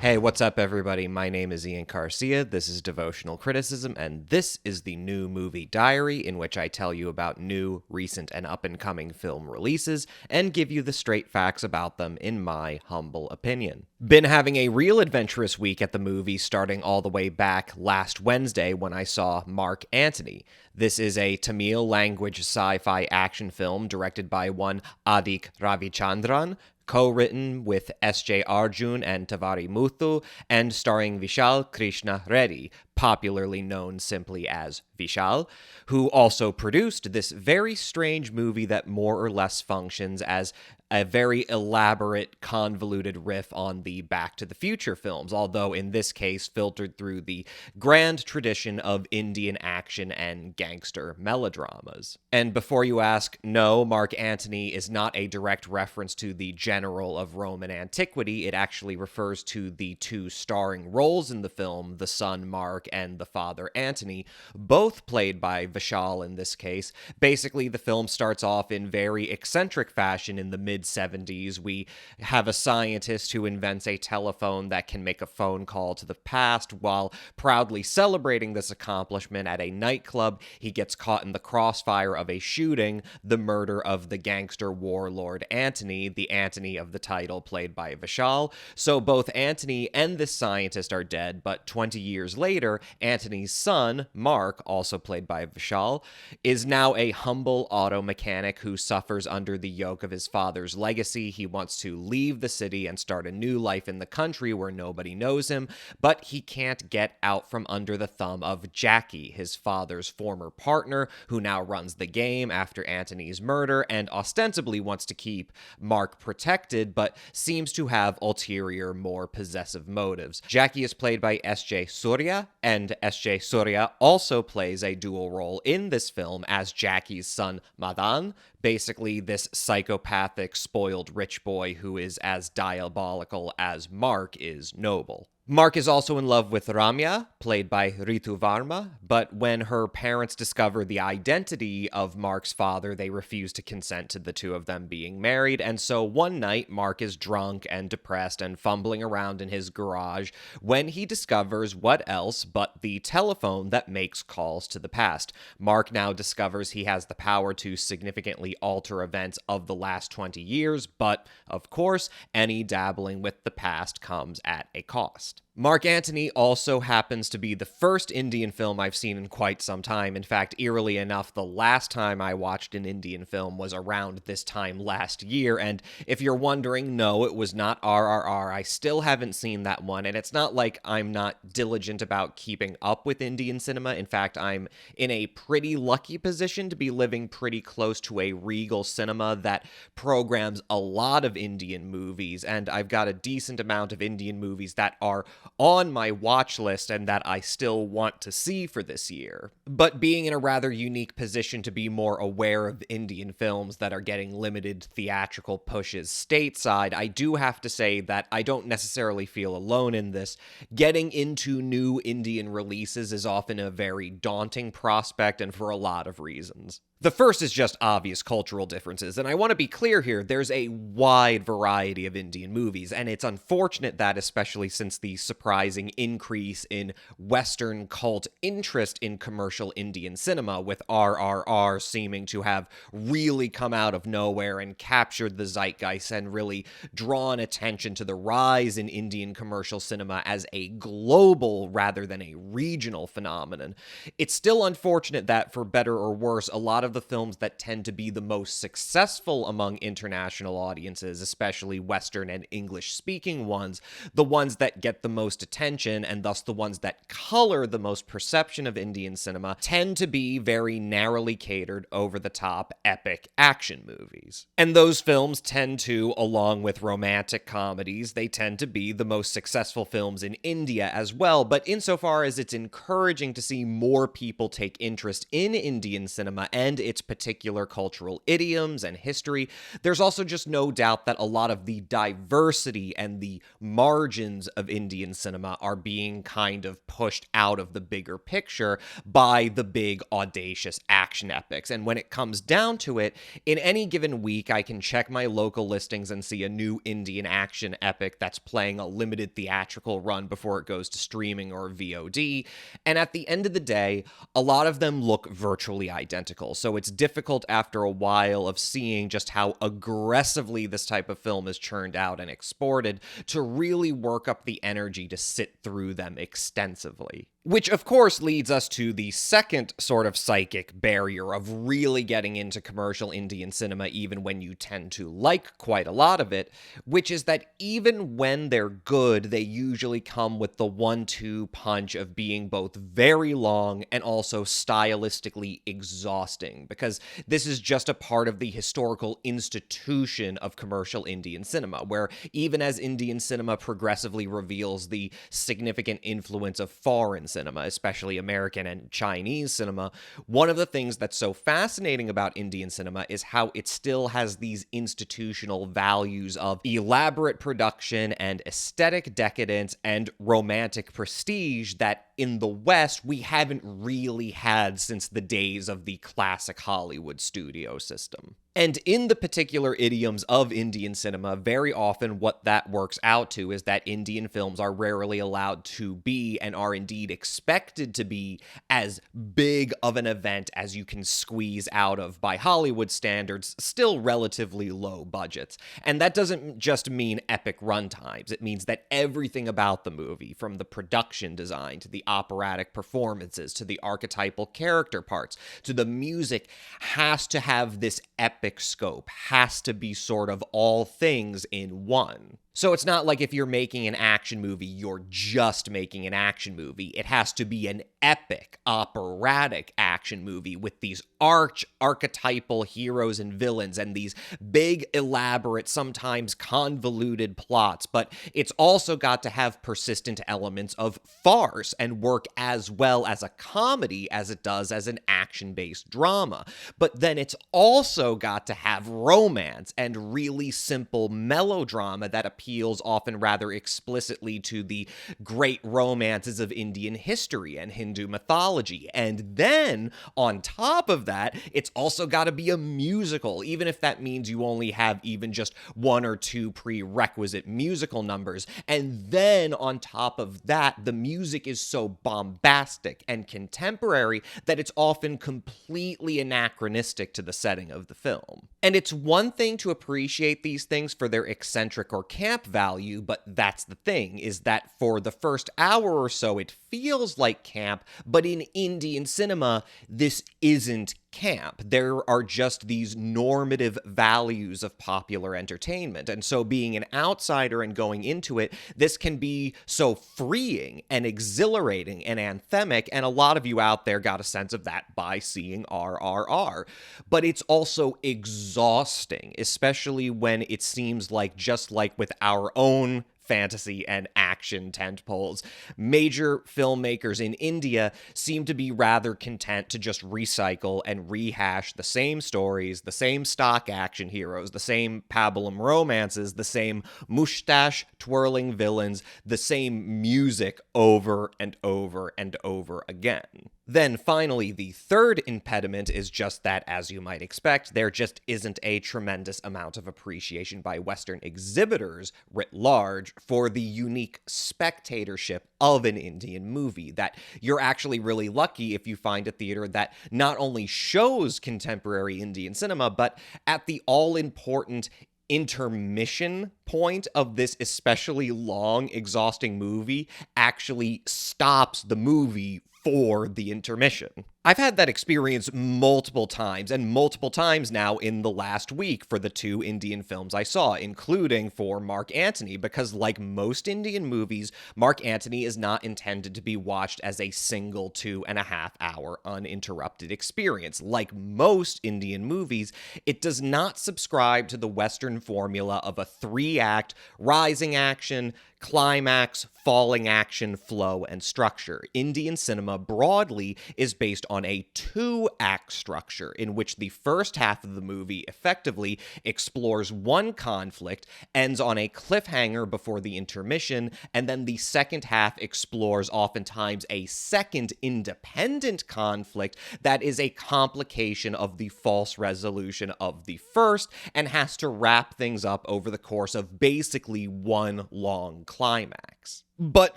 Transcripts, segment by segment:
Hey, what's up, everybody? My name is Ian Garcia. This is Devotional Criticism, and this is the new movie diary in which I tell you about new, recent, and up-and-coming film releases and give you the straight facts about them in my humble opinion. Been having a real adventurous week at the movies, starting all the way back last Wednesday when I saw Mark Antony. This is a Tamil language sci-fi action film directed by one Adik Ravichandran, co-written with S.J. Arjun and Tavari Muthu, and starring Vishal Krishna Reddy, popularly known simply as Vishal, who also produced this very strange movie that more or less functions as a very elaborate, convoluted riff on the Back to the Future films, although in this case filtered through the grand tradition of Indian action and gangster melodramas. And before you ask, no, Mark Antony is not a direct reference to the general of Roman antiquity. It actually refers to the two starring roles in the film, the son Mark and the father Antony, both played by Vishal in this case. Basically, the film starts off in very eccentric fashion in the mid-70s. We have a scientist who invents a telephone that can make a phone call to the past. While proudly celebrating this accomplishment at a nightclub, he gets caught in the crossfire of a shooting, the murder of the gangster warlord Antony, the Antony of the title played by Vishal. So both Antony and this scientist are dead, but 20 years later, Antony's son, Mark, also played by Vishal, is now a humble auto mechanic who suffers under the yoke of his father's legacy. He wants to leave the city and start a new life in the country where nobody knows him, but he can't get out from under the thumb of Jackie, his father's former partner, who now runs the game after Antony's murder and ostensibly wants to keep Mark protected, but seems to have ulterior, more possessive motives. Jackie is played by S.J. Surya, and S.J. Surya also plays a dual role in this film as Jackie's son Madan, basically this psychopathic, spoiled rich boy who is as diabolical as Mark is noble. Mark is also in love with Ramya, played by Ritu Varma, but when her parents discover the identity of Mark's father, they refuse to consent to the two of them being married, and so one night, Mark is drunk and depressed and fumbling around in his garage when he discovers what else but the telephone that makes calls to the past. Mark now discovers he has the power to significantly alter events of the last 20 years, but, of course, any dabbling with the past comes at a cost. Mark Antony also happens to be the first Indian film I've seen in quite some time. In fact, eerily enough, the last time I watched an Indian film was around this time last year, and if you're wondering, no, it was not RRR. I still haven't seen that one, and it's not like I'm not diligent about keeping up with Indian cinema. In fact, I'm in a pretty lucky position to be living pretty close to a Regal cinema that programs a lot of Indian movies, and I've got a decent amount of Indian movies that are on my watch list and that I still want to see for this year. But being in a rather unique position to be more aware of Indian films that are getting limited theatrical pushes stateside, I do have to say that I don't necessarily feel alone in this. Getting into new Indian releases is often a very daunting prospect, and for a lot of reasons. The first is just obvious cultural differences, and I want to be clear here, there's a wide variety of Indian movies, and it's unfortunate that, especially since the surprising increase in Western cult interest in commercial Indian cinema, with RRR seeming to have really come out of nowhere and captured the zeitgeist and really drawn attention to the rise in Indian commercial cinema as a global rather than a regional phenomenon. It's still unfortunate that, for better or worse, a lot of the films that tend to be the most successful among international audiences, especially Western and English-speaking ones, the ones that get the most attention and thus the ones that color the most perception of Indian cinema, tend to be very narrowly catered, over-the-top, epic action movies. And those films tend to, along with romantic comedies, they tend to be the most successful films in India as well, but insofar as it's encouraging to see more people take interest in Indian cinema and its particular cultural idioms and history, there's also just no doubt that a lot of the diversity and the margins of Indian cinema are being kind of pushed out of the bigger picture by the big, audacious action epics. And when it comes down to it, in any given week, I can check my local listings and see a new Indian action epic that's playing a limited theatrical run before it goes to streaming or VOD. And at the end of the day, a lot of them look virtually identical. So it's difficult after a while of seeing just how aggressively this type of film is churned out and exported to really work up the energy to sit through them extensively. Which, of course, leads us to the second sort of psychic barrier of really getting into commercial Indian cinema, even when you tend to like quite a lot of it, which is that even when they're good, they usually come with the 1-2 punch of being both very long and also stylistically exhausting, because this is just a part of the historical institution of commercial Indian cinema, where even as Indian cinema progressively reveals the significant influence of foreign cinema, especially American and Chinese cinema, one of the things that's so fascinating about Indian cinema is how it still has these institutional values of elaborate production and aesthetic decadence and romantic prestige that in the West we haven't really had since the days of the classic Hollywood studio system. And in the particular idioms of Indian cinema, very often what that works out to is that Indian films are rarely allowed to be, and are indeed expected to be, as big of an event as you can squeeze out of, by Hollywood standards, still relatively low budgets. And that doesn't just mean epic runtimes. It means that everything about the movie, from the production design to the operatic performances to the archetypal character parts to the music, has to have this epic scope, has to be sort of all things in one. So it's not like if you're making an action movie, you're just making an action movie. It has to be an epic, operatic action movie with these archetypal heroes and villains and these big, elaborate, sometimes convoluted plots. But it's also got to have persistent elements of farce and work as well as a comedy as it does as an action-based drama. But then it's also got to have romance and really simple melodrama that appeals often rather explicitly to the great romances of Indian history and Hindu mythology. And then, on top of that, it's also got to be a musical, even if that means you only have even just 1 or 2 prerequisite musical numbers. And then, on top of that, the music is so bombastic and contemporary that it's often completely anachronistic to the setting of the film. And it's one thing to appreciate these things for their eccentric or camp value, but that's the thing, is that for the first hour or so it feels like camp, but in Indian cinema, this isn't camp. There are just these normative values of popular entertainment. And so being an outsider and going into it, this can be so freeing and exhilarating and anthemic. And a lot of you out there got a sense of that by seeing RRR. But it's also exhausting, especially when it seems like, just like with our own fantasy and action tentpoles, major filmmakers in India seem to be rather content to just recycle and rehash the same stories, the same stock action heroes, the same pablum romances, the same mustache-twirling villains, the same music over and over and over again. Then finally, the third impediment is just that, as you might expect, there just isn't a tremendous amount of appreciation by Western exhibitors writ large for the unique spectatorship of an Indian movie, that you're actually really lucky if you find a theater that not only shows contemporary Indian cinema, but at the all-important intermission point of this especially long, exhausting movie, actually stops the movie for the intermission. I've had that experience multiple times, and multiple times now in the last week for the 2 Indian films I saw, including for Mark Antony, because like most Indian movies, Mark Antony is not intended to be watched as a single 2.5-hour uninterrupted experience. Like most Indian movies, it does not subscribe to the Western formula of a 3-act rising action, climax, falling action, flow, and structure. Indian cinema broadly is based on a two-act structure in which the first half of the movie effectively explores one conflict, ends on a cliffhanger before the intermission, and then the second half explores oftentimes a second independent conflict that is a complication of the false resolution of the first and has to wrap things up over the course of basically one long climax. But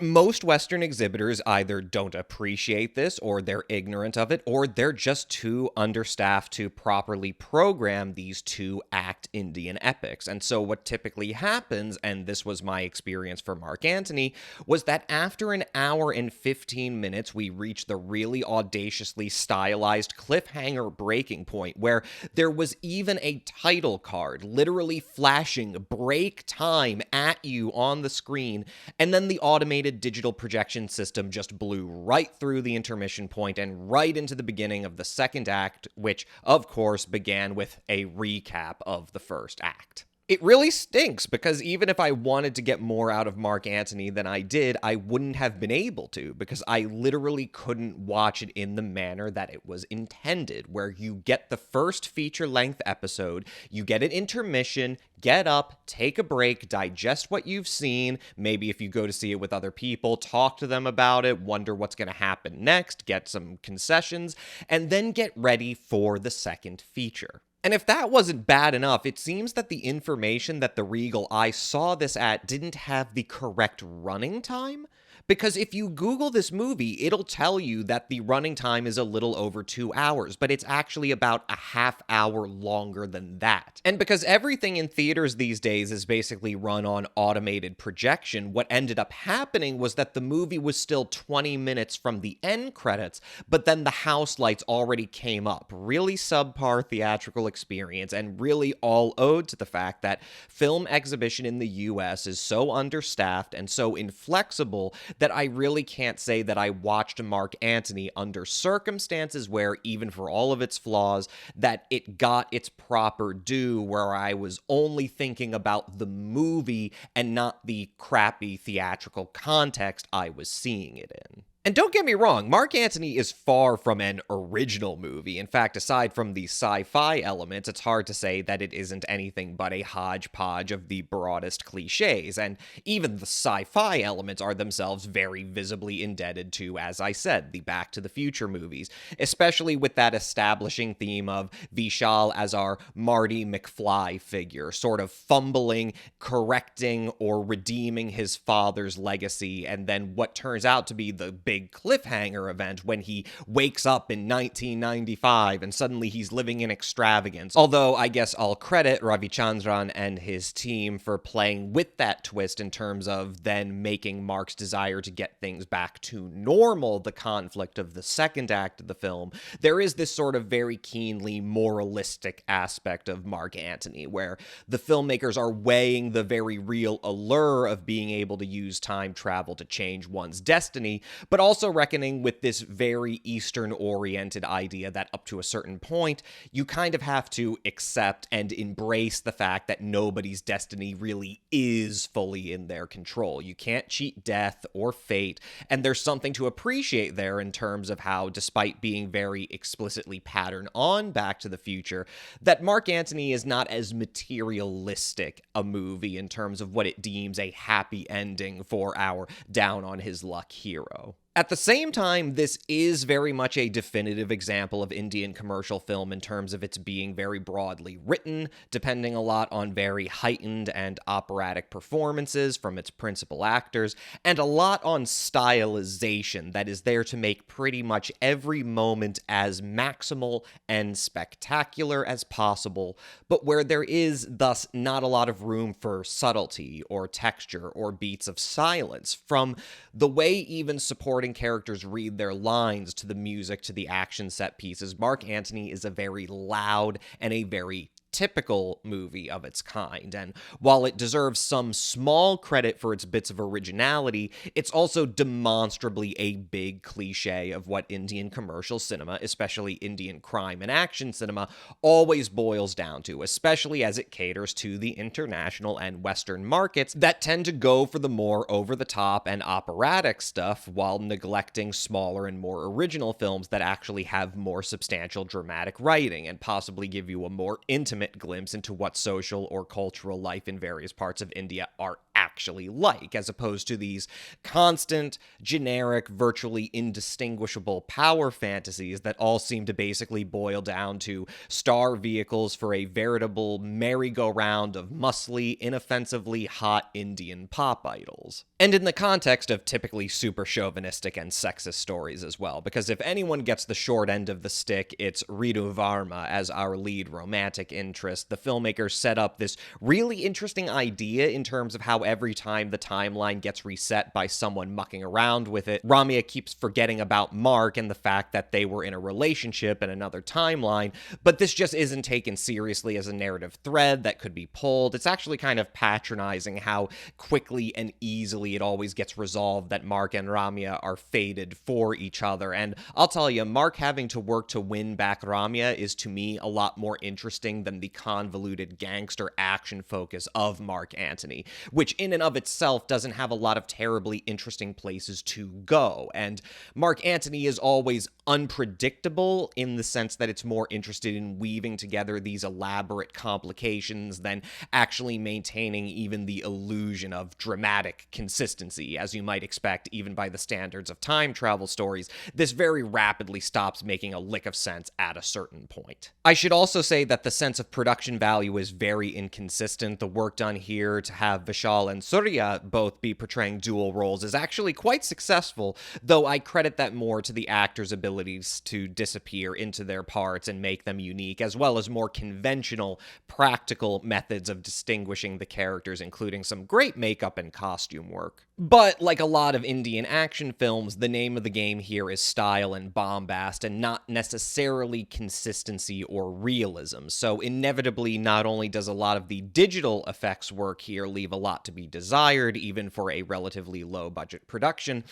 most Western exhibitors either don't appreciate this, or they're ignorant of it, or they're just too understaffed to properly program these two-act Indian epics. And so what typically happens, and this was my experience for Mark Antony, was that after an hour and 15 minutes, we reach the really audaciously stylized cliffhanger breaking point, where there was even a title card literally flashing break time at you on the screen, and then the automated digital projection system just blew right through the intermission point and right into the beginning of the second act, which, of course, began with a recap of the first act. It really stinks, because even if I wanted to get more out of Mark Antony than I did, I wouldn't have been able to, because I literally couldn't watch it in the manner that it was intended, where you get the first feature-length episode, you get an intermission, get up, take a break, digest what you've seen, maybe if you go to see it with other people, talk to them about it, wonder what's going to happen next, get some concessions, and then get ready for the second feature. And if that wasn't bad enough, it seems that the information that the Regal I saw this at didn't have the correct running time. Because if you Google this movie, it'll tell you that the running time is a little over 2 hours, but it's actually about a half hour longer than that. And because everything in theaters these days is basically run on automated projection, what ended up happening was that the movie was still 20 minutes from the end credits, but then the house lights already came up. Really subpar theatrical experience, and really all owed to the fact that film exhibition in the US is so understaffed and so inflexible that I really can't say that I watched Mark Antony under circumstances where, even for all of its flaws, that it got its proper due, where I was only thinking about the movie and not the crappy theatrical context I was seeing it in. And don't get me wrong, Mark Antony is far from an original movie. In fact, aside from the sci-fi elements, it's hard to say that it isn't anything but a hodgepodge of the broadest cliches, and even the sci-fi elements are themselves very visibly indebted to, as I said, the Back to the Future movies, especially with that establishing theme of Vishal as our Marty McFly figure, sort of fumbling, correcting, or redeeming his father's legacy, and then what turns out to be the big cliffhanger event when he wakes up in 1995 and suddenly he's living in extravagance. Although I guess I'll credit Ravichandran and his team for playing with that twist in terms of then making Mark's desire to get things back to normal the conflict of the second act of the film. There is this sort of very keenly moralistic aspect of Mark Antony, where the filmmakers are weighing the very real allure of being able to use time travel to change one's destiny, but also reckoning with this very Eastern-oriented idea that up to a certain point, you kind of have to accept and embrace the fact that nobody's destiny really is fully in their control. You can't cheat death or fate, and there's something to appreciate there in terms of how, despite being very explicitly patterned on Back to the Future, that Mark Antony is not as materialistic a movie in terms of what it deems a happy ending for our down-on-his-luck hero. At the same time, this is very much a definitive example of Indian commercial film in terms of its being very broadly written, depending a lot on very heightened and operatic performances from its principal actors, and a lot on stylization that is there to make pretty much every moment as maximal and spectacular as possible, but where there is thus not a lot of room for subtlety or texture or beats of silence, from the way even supporting characters read their lines to the music to the action set pieces. Mark Antony is a very loud and a very typical movie of its kind, and while it deserves some small credit for its bits of originality, it's also demonstrably a big cliche of what Indian commercial cinema, especially Indian crime and action cinema, always boils down to, especially as it caters to the international and Western markets that tend to go for the more over-the-top and operatic stuff while neglecting smaller and more original films that actually have more substantial dramatic writing and possibly give you a more intimate glimpse into what social or cultural life in various parts of India are actually like, as opposed to these constant, generic, virtually indistinguishable power fantasies that all seem to basically boil down to star vehicles for a veritable merry-go-round of muscly, inoffensively hot Indian pop idols. And in the context of typically super chauvinistic and sexist stories as well, because if anyone gets the short end of the stick, it's Ritu Varma as our lead romantic interest. The filmmakers set up this really interesting idea in terms of how every time the timeline gets reset by someone mucking around with it, Ramya keeps forgetting about Mark and the fact that they were in a relationship in another timeline, but this just isn't taken seriously as a narrative thread that could be pulled. It's actually kind of patronizing how quickly and easily it always gets resolved that Mark and Ramya are fated for each other, and I'll tell you, Mark having to work to win back Ramya is to me a lot more interesting than the convoluted gangster action focus of Mark Antony, which in and of itself doesn't have a lot of terribly interesting places to go. And Mark Antony is always unpredictable in the sense that it's more interested in weaving together these elaborate complications than actually maintaining even the illusion of dramatic consistency, as you might expect even by the standards of time travel stories. This very rapidly stops making a lick of sense at a certain point. I should also say that the sense of production value is very inconsistent. The work done here to have Vishal and Surya both be portraying dual roles is actually quite successful, though I credit that more to the actors' abilities to disappear into their parts and make them unique, as well as more conventional, practical methods of distinguishing the characters, including some great makeup and costume work. But, like a lot of Indian action films, the name of the game here is style and bombast, and not necessarily consistency or realism. So inevitably, not only does a lot of the digital effects work here leave a lot to be desired, even for a relatively low-budget production,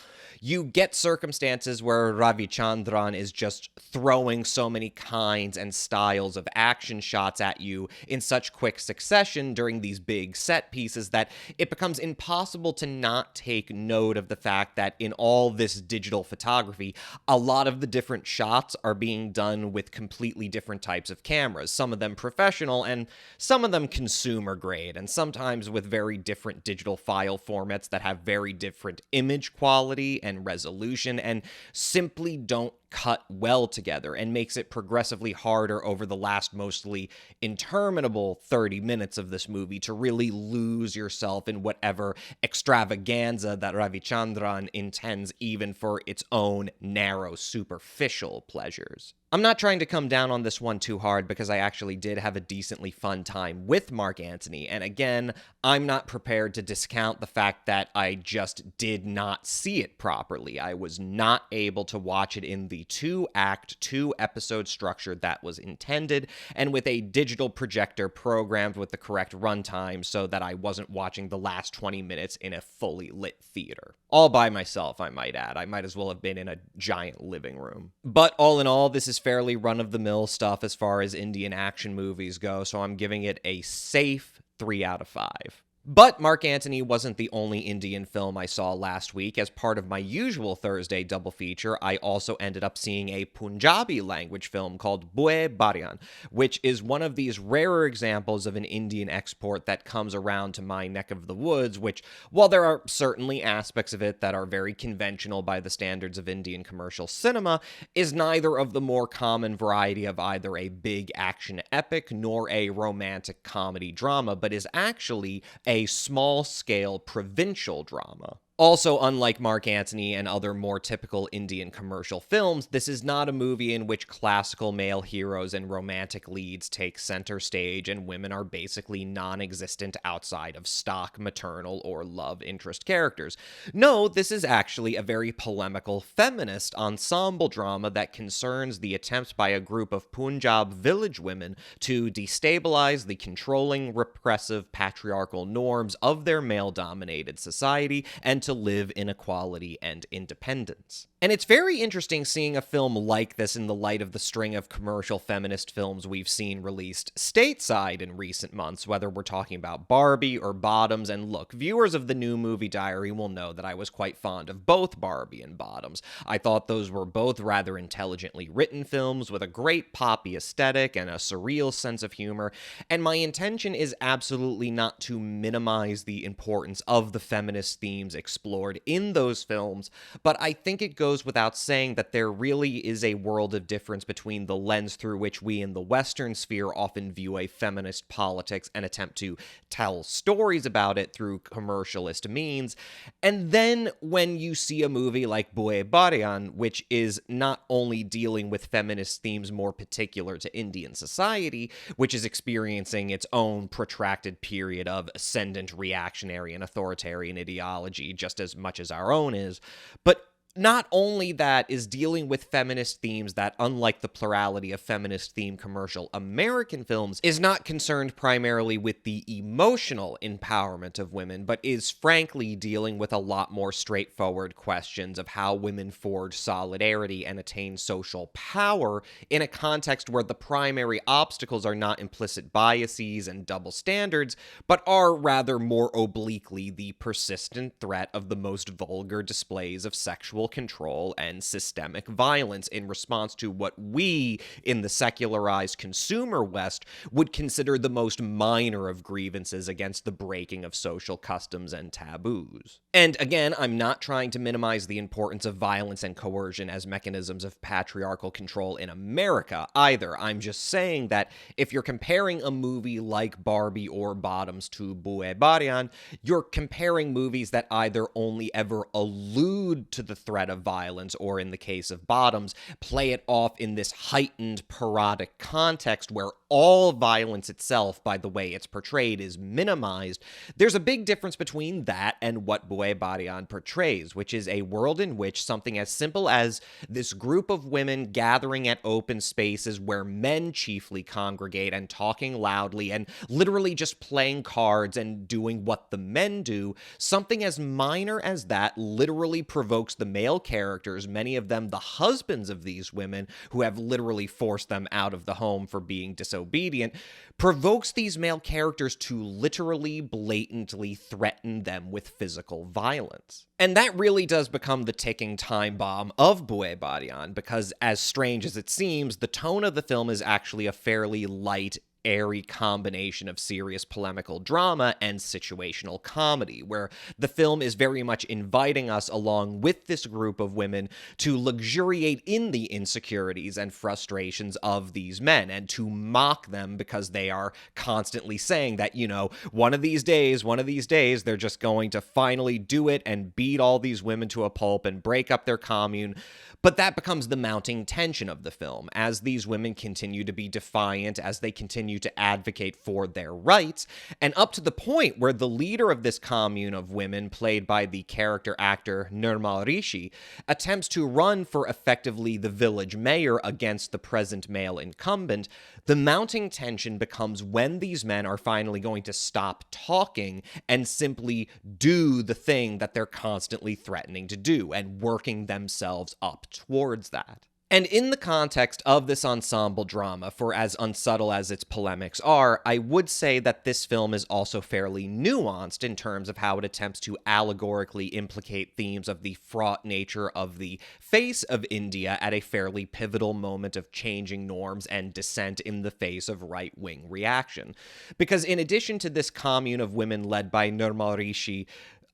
you get circumstances where Ravichandran is just throwing so many kinds and styles of action shots at you in such quick succession during these big set pieces that it becomes impossible to not take note of the fact that in all this digital photography, a lot of the different shots are being done with completely different types of cameras, some of them professional and some of them consumer grade, and sometimes with very different digital file formats that have very different image quality and resolution and simply don't cut well together, and makes it progressively harder over the last mostly interminable 30 minutes of this movie to really lose yourself in whatever extravaganza that Ravichandran intends even for its own narrow, superficial pleasures. I'm not trying to come down on this one too hard because I actually did have a decently fun time with Mark Antony, and again, I'm not prepared to discount the fact that I just did not see it properly. I was not able to watch it in the 2-act, 2-episode structure that was intended, and with a digital projector programmed with the correct runtime so that I wasn't watching the last 20 minutes in a fully lit theater. All by myself, I might add. I might as well have been in a giant living room. But all in all, this is fairly run-of-the-mill stuff as far as Indian action movies go, so I'm giving it a safe 3 out of 5. But Mark Antony wasn't the only Indian film I saw last week. As part of my usual Thursday double feature, I also ended up seeing a Punjabi language film called BUHE, BARIYAN, which is one of these rarer examples of an Indian export that comes around to my neck of the woods, which, while there are certainly aspects of it that are very conventional by the standards of Indian commercial cinema, is neither of the more common variety of either a big action epic nor a romantic comedy drama, but is actually a small-scale provincial drama. Also, unlike Mark Antony and other more typical Indian commercial films, this is not a movie in which classical male heroes and romantic leads take center stage and women are basically non-existent outside of stock maternal or love interest characters. No, this is actually a very polemical feminist ensemble drama that concerns the attempt by a group of Punjab village women to destabilize the controlling, repressive, patriarchal norms of their male-dominated society and to live in equality and independence. And it's very interesting seeing a film like this in the light of the string of commercial feminist films we've seen released stateside in recent months, whether we're talking about Barbie or Bottoms. And look, viewers of the new movie Diary will know that I was quite fond of both Barbie and Bottoms. I thought those were both rather intelligently written films with a great poppy aesthetic and a surreal sense of humor, and my intention is absolutely not to minimize the importance of the feminist themes explored in those films, but I think it goes without saying that there really is a world of difference between the lens through which we in the Western sphere often view a feminist politics and attempt to tell stories about it through commercialist means, and then when you see a movie like BUYE, which is not only dealing with feminist themes more particular to Indian society, which is experiencing its own protracted period of ascendant reactionary and authoritarian ideology just as much as our own is, but not only that is dealing with feminist themes that, unlike the plurality of feminist-themed commercial American films, is not concerned primarily with the emotional empowerment of women, but is frankly dealing with a lot more straightforward questions of how women forge solidarity and attain social power in a context where the primary obstacles are not implicit biases and double standards, but are rather more obliquely the persistent threat of the most vulgar displays of sexual control and systemic violence in response to what we, in the secularized consumer West, would consider the most minor of grievances against the breaking of social customs and taboos. And again, I'm not trying to minimize the importance of violence and coercion as mechanisms of patriarchal control in America either. I'm just saying that if you're comparing a movie like Barbie or Bottoms to BUHE, you're comparing movies that either only ever allude to the threat of violence, or in the case of Bottoms, play it off in this heightened parodic context where all violence itself, by the way it's portrayed, is minimized. There's a big difference between that and what BUYE portrays, which is a world in which something as simple as this group of women gathering at open spaces where men chiefly congregate and talking loudly and literally just playing cards and doing what the men do, something as minor as that literally provokes the male characters, many of them the husbands of these women who have literally forced them out of the home for being disobedient, provokes these male characters to literally blatantly threaten them with physical violence. And that really does become the ticking time bomb of BUYE, because as strange as it seems, the tone of the film is actually a fairly light, airy combination of serious polemical drama and situational comedy, where the film is very much inviting us along with this group of women to luxuriate in the insecurities and frustrations of these men and to mock them because they are constantly saying that, one of these days, they're just going to finally do it and beat all these women to a pulp and break up their commune. But that becomes the mounting tension of the film, as these women continue to be defiant, as they continue to advocate for their rights, and up to the point where the leader of this commune of women, played by the character actor Nirmal Rishi, attempts to run for effectively the village mayor against the present male incumbent. The mounting tension becomes when these men are finally going to stop talking and simply do the thing that they're constantly threatening to do, and working themselves up towards that. And in the context of this ensemble drama, for as unsubtle as its polemics are, I would say that this film is also fairly nuanced in terms of how it attempts to allegorically implicate themes of the fraught nature of the face of India at a fairly pivotal moment of changing norms and dissent in the face of right-wing reaction. Because in addition to this commune of women led by Nirmal Rishi,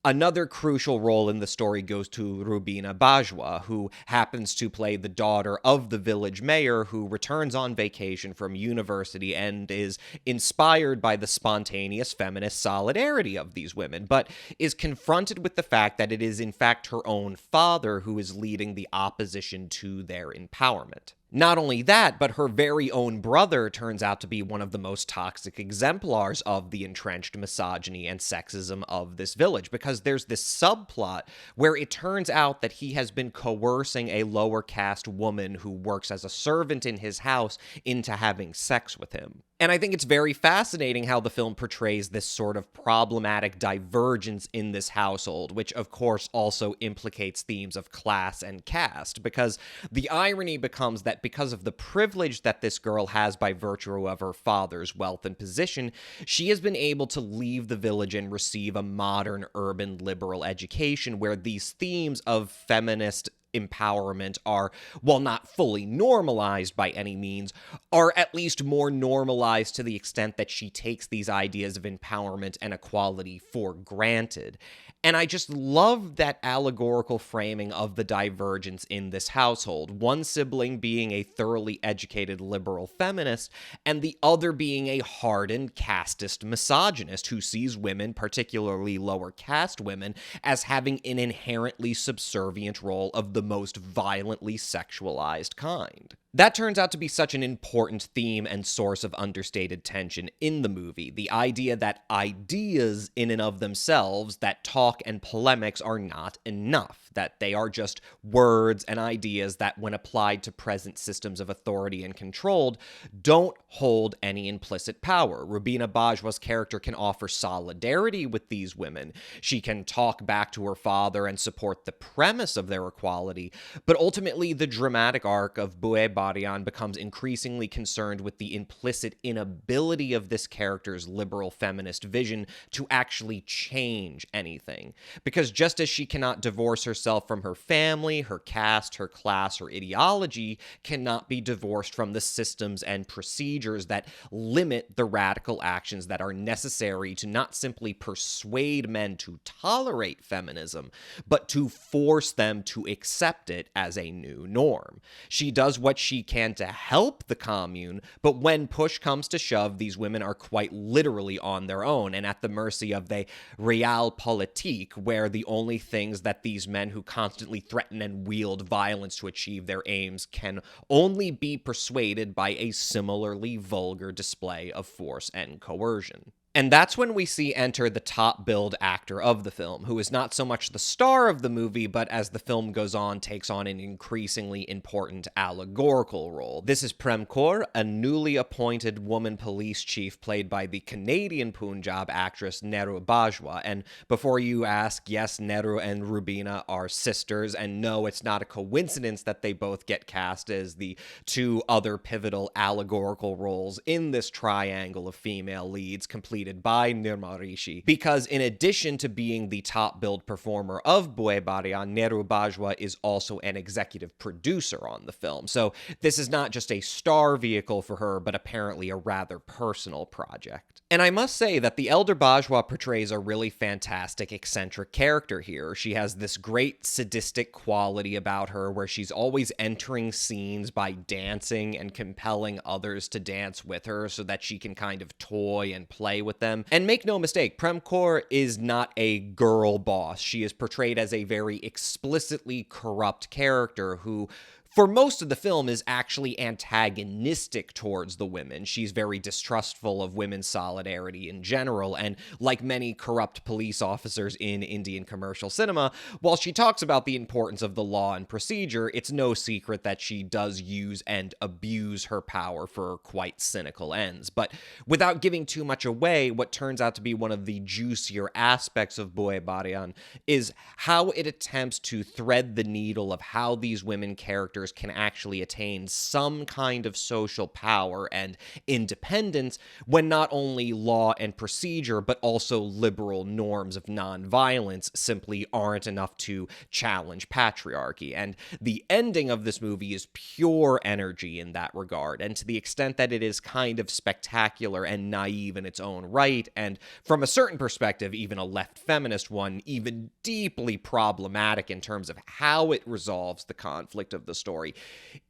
Another crucial role in the story goes to Rubina Bajwa, who happens to play the daughter of the village mayor who returns on vacation from university and is inspired by the spontaneous feminist solidarity of these women, but is confronted with the fact that it is in fact her own father who is leading the opposition to their empowerment. Not only that, but her very own brother turns out to be one of the most toxic exemplars of the entrenched misogyny and sexism of this village, because there's this subplot where it turns out that he has been coercing a lower caste woman who works as a servant in his house into having sex with him. And I think it's very fascinating how the film portrays this sort of problematic divergence in this household, which of course also implicates themes of class and caste, because the irony becomes that because of the privilege that this girl has by virtue of her father's wealth and position, she has been able to leave the village and receive a modern urban liberal education where these themes of feminist empowerment are, while not fully normalized by any means, are at least more normalized to the extent that she takes these ideas of empowerment and equality for granted. And I just love that allegorical framing of the divergence in this household. One sibling being a thoroughly educated liberal feminist, and the other being a hardened casteist misogynist who sees women, particularly lower caste women, as having an inherently subservient role of the most violently sexualized kind. That turns out to be such an important theme and source of understated tension in the movie. The idea that ideas in and of themselves, that talk and polemics are not enough, that they are just words and ideas that, when applied to present systems of authority and control, don't hold any implicit power. Rubina Bajwa's character can offer solidarity with these women. She can talk back to her father and support the premise of their equality, but ultimately the dramatic arc of BUYE becomes increasingly concerned with the implicit inability of this character's liberal feminist vision to actually change anything. Because just as she cannot divorce herself from her family, her caste, her class, her ideology cannot be divorced from the systems and procedures that limit the radical actions that are necessary to not simply persuade men to tolerate feminism, but to force them to accept it as a new norm. She does what she can to help the commune, but when push comes to shove, these women are quite literally on their own and at the mercy of the realpolitik, where the only things that these men who constantly threaten and wield violence to achieve their aims can only be persuaded by a similarly vulgar display of force and coercion. And that's when we see enter the top-billed actor of the film, who is not so much the star of the movie, but as the film goes on, takes on an increasingly important allegorical role. This is Prem Kaur, a newly appointed woman police chief played by the Canadian Punjab actress Nehru Bajwa. And before you ask, yes, Nehru and Rubina are sisters, and no, it's not a coincidence that they both get cast as the two other pivotal allegorical roles in this triangle of female leads, completed by Nirmal Rishi, because in addition to being the top-billed performer of BUYE, Nehru Bajwa is also an executive producer on the film. So this is not just a star vehicle for her, but apparently a rather personal project. And I must say that the elder Bajwa portrays a really fantastic, eccentric character here. She has this great sadistic quality about her where she's always entering scenes by dancing and compelling others to dance with her so that she can kind of toy and play with them. And make no mistake, Prem Kaur is not a girl boss. She is portrayed as a very explicitly corrupt character who, for most of the film, is actually antagonistic towards the women. She's very distrustful of women's solidarity in general, and like many corrupt police officers in Indian commercial cinema, while she talks about the importance of the law and procedure, it's no secret that she does use and abuse her power for quite cynical ends. But without giving too much away, what turns out to be one of the juicier aspects of BUYE is how it attempts to thread the needle of how these women characters characters can actually attain some kind of social power and independence when not only law and procedure, but also liberal norms of nonviolence simply aren't enough to challenge patriarchy. And the ending of this movie is pure energy in that regard, and to the extent that it is kind of spectacular and naive in its own right, and from a certain perspective, even a left feminist one, even deeply problematic in terms of how it resolves the conflict of the story,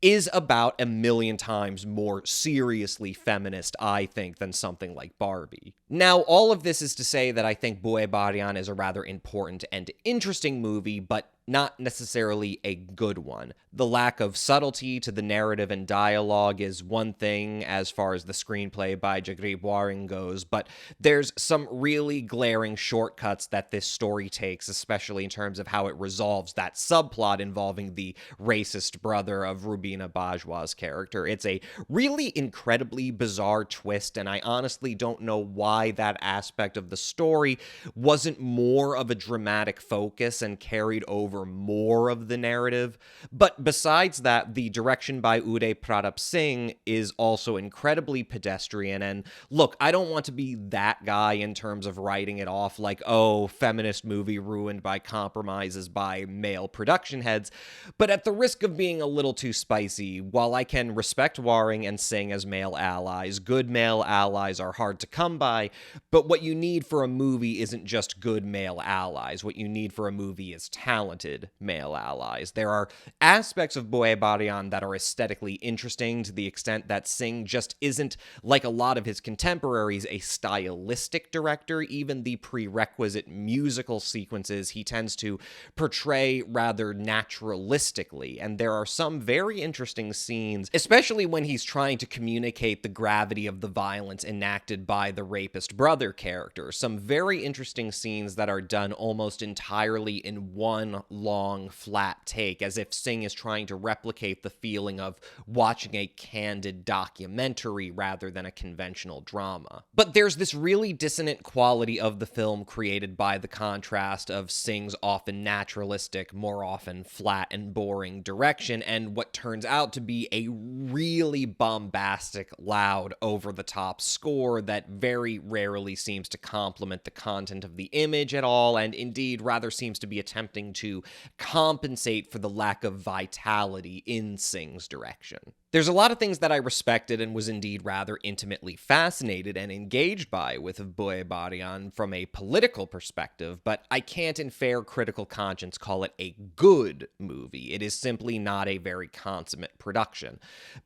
is about a million times more seriously feminist, I think, than something like Barbie. Now, all of this is to say that I think BUYE is a rather important and interesting movie, but not necessarily a good one. The lack of subtlety to the narrative and dialogue is one thing as far as the screenplay by BARIYAN goes, but there's some really glaring shortcuts that this story takes, especially in terms of how it resolves that subplot involving the racist brother of Rubina Bajwa's character. It's a really incredibly bizarre twist, and I honestly don't know why that aspect of the story wasn't more of a dramatic focus and carried over more of the narrative. But besides that, the direction by Uday Pratap Singh is also incredibly pedestrian, and look, I don't want to be that guy in terms of writing it off like, oh, feminist movie ruined by compromises by male production heads, but at the risk of being a little too spicy, while I can respect Waring and Singh as male allies, good male allies are hard to come by, but what you need for a movie isn't just good male allies. What you need for a movie is talented male allies. There are aspects of BUYE that are aesthetically interesting to the extent that Singh just isn't, like a lot of his contemporaries, a stylistic director. Even the prerequisite musical sequences he tends to portray rather naturalistically, and there are some very interesting scenes, especially when he's trying to communicate the gravity of the violence enacted by the rapist brother character. Some very interesting scenes that are done almost entirely in one long, flat take, as if Singh is trying to replicate the feeling of watching a candid documentary rather than a conventional drama. But there's this really dissonant quality of the film created by the contrast of Singh's often naturalistic, more often flat and boring direction, and what turns out to be a really bombastic, loud, over-the-top score that very rarely seems to complement the content of the image at all, and indeed rather seems to be attempting to compensate for the lack of vitality in Singh's direction. There's a lot of things that I respected and was indeed rather intimately fascinated and engaged by with BUYE from a political perspective, but I can't in fair critical conscience call it a good movie. It is simply not a very consummate production.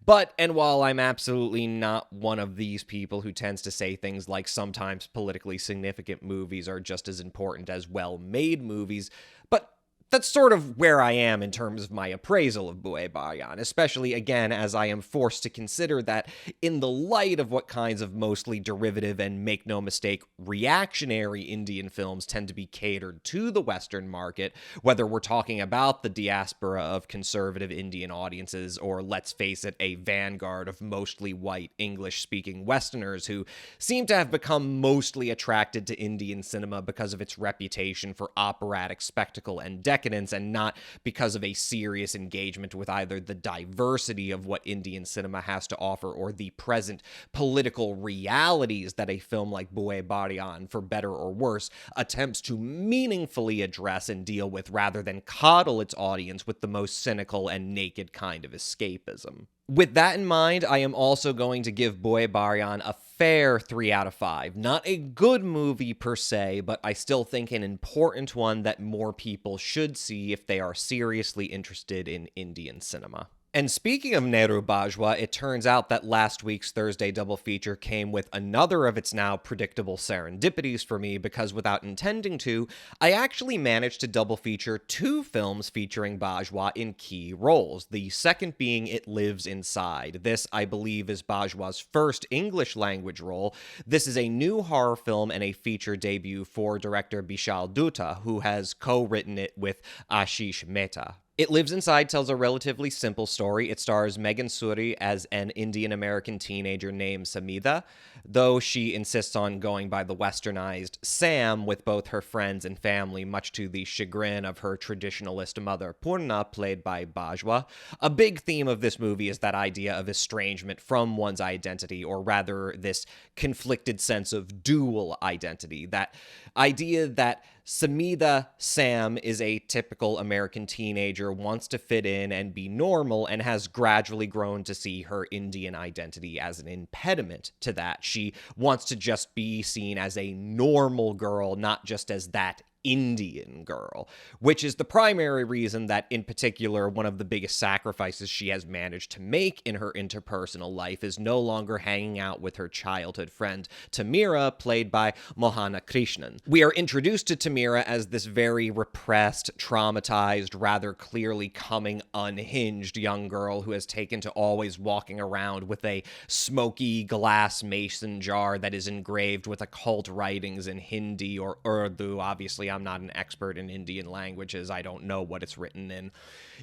But, and while I'm absolutely not one of these people who tends to say things like sometimes politically significant movies are just as important as well-made movies, but that's sort of where I am in terms of my appraisal of BUYE, especially, again, as I am forced to consider that in the light of what kinds of mostly derivative and, make no mistake, reactionary Indian films tend to be catered to the Western market, whether we're talking about the diaspora of conservative Indian audiences or, let's face it, a vanguard of mostly white English-speaking Westerners who seem to have become mostly attracted to Indian cinema because of its reputation for operatic spectacle and decadence, and not because of a serious engagement with either the diversity of what Indian cinema has to offer or the present political realities that a film like BUYE, for better or worse, attempts to meaningfully address and deal with rather than coddle its audience with the most cynical and naked kind of escapism. With that in mind, I am also going to give BUYE a fair 3 out of 5. Not a good movie per se, but I still think an important one that more people should see if they are seriously interested in Indian cinema. And speaking of Nehru Bajwa, it turns out that last week's Thursday double feature came with another of its now predictable serendipities for me, because without intending to, I actually managed to double feature 2 films featuring Bajwa in key roles, the second being It Lives Inside. This, I believe, is Bajwa's first English language role. This is a new horror film and a feature debut for director Bishal Dutta, who has co-written it with Ashish Mehta. It Lives Inside tells a relatively simple story. It stars Megan Suri as an Indian-American teenager named Samida, though she insists on going by the westernized Sam with both her friends and family, much to the chagrin of her traditionalist mother, Purna, played by Bajwa. A big theme of this movie is that idea of estrangement from one's identity, or rather this conflicted sense of dual identity, that idea that Samida Sam is a typical American teenager, wants to fit in and be normal, and has gradually grown to see her Indian identity as an impediment to that. She wants to just be seen as a normal girl, not just as that Indian girl, which is the primary reason that, in particular, one of the biggest sacrifices she has managed to make in her interpersonal life is no longer hanging out with her childhood friend Tamira, played by Mohana Krishnan. We are introduced to Tamira as this very repressed, traumatized, rather clearly coming unhinged young girl who has taken to always walking around with a smoky glass mason jar that is engraved with occult writings in Hindi or Urdu. Obviously, I'm not an expert in Indian languages. I don't know what it's written in.